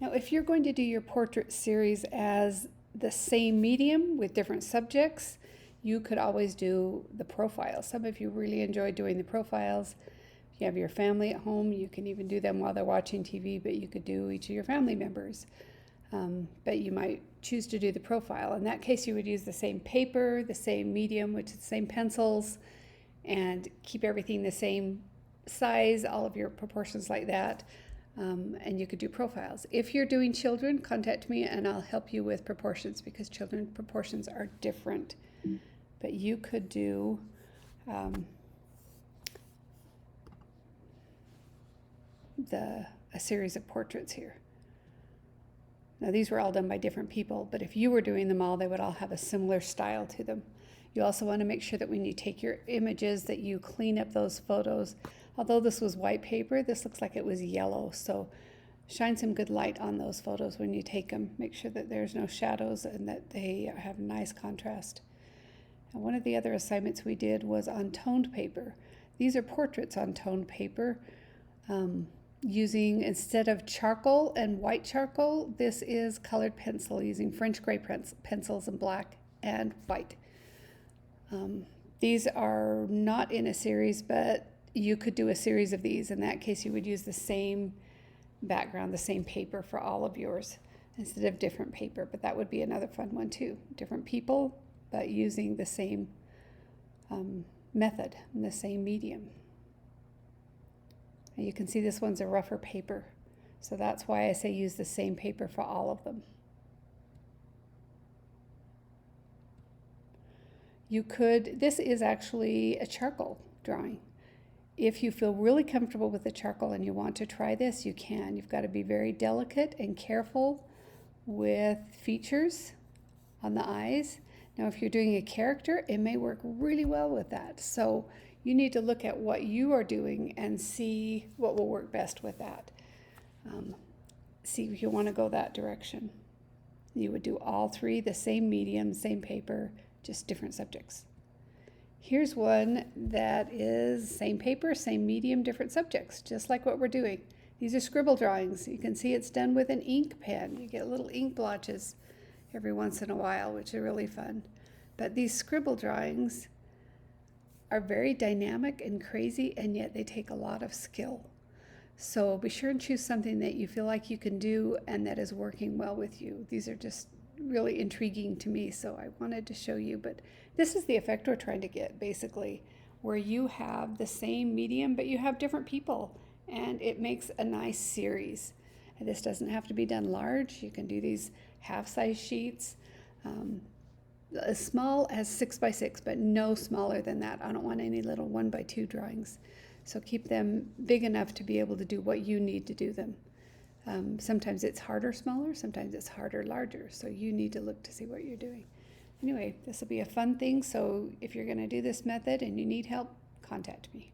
Now, if you're going to do your portrait series as the same medium with different subjects, you could always do the profiles. Some of you really enjoy doing the profiles. If you have your family at home, you can even do them while they're watching TV, but you could do each of your family members. But you might choose to do the profile. In that case, you would use the same paper, the same medium, which is the same pencils, and keep everything the same size, all of your proportions like that. And you could do profiles. If you're doing children, contact me and I'll help you with proportions because children proportions are different. But you could do a series of portraits here. Now these were all done by different people, but if you were doing them all, they would all have a similar style to them. You also want to make sure that when you take your images that you clean up those photos. Although this was white paper, this looks like it was yellow, so shine some good light on those photos when you take them. Make sure that there's no shadows and that they have nice contrast. And one of the other assignments we did was on toned paper. These are portraits on toned paper. Using, instead of charcoal and white charcoal, this is colored pencil using French gray pencils in black and white. These are not in a series, but you could do a series of these. In that case, you would use the same background, the same paper for all of yours instead of different paper, but that would be another fun one too. Different people, but using the same method and the same medium. And you can see this one's a rougher paper, so that's why I say use the same paper for all of them. You could, this is actually a charcoal drawing. If you feel really comfortable with the charcoal and you want to try this, you can. You've got to be very delicate and careful with features on the eyes. Now, if you're doing a character, it may work really well with that. So you need to look at what you are doing and see what will work best with that. See if you want to go that direction. You would do all three, the same medium, same paper, just different subjects. Here's one that is same paper, same medium, different subjects, just like what we're doing. These are scribble drawings. You can see it's done with an ink pen. You get little ink blotches every once in a while, which are really fun. But these scribble drawings are very dynamic and crazy, and yet they take a lot of skill. So be sure and choose something that you feel like you can do and that is working well with you. These are just really intriguing to me, so I wanted to show you. But this is the effect we're trying to get, basically, where you have the same medium, but you have different people, and it makes a nice series. And this doesn't have to be done large. You can do these half-size sheets. As small as 6 by 6, but no smaller than that. I don't want any little 1 by 2 drawings. So keep them big enough to be able to do what you need to do them. Sometimes it's harder smaller, sometimes it's harder larger. So you need to look to see what you're doing. Anyway, this will be a fun thing. So if you're going to do this method and you need help, contact me.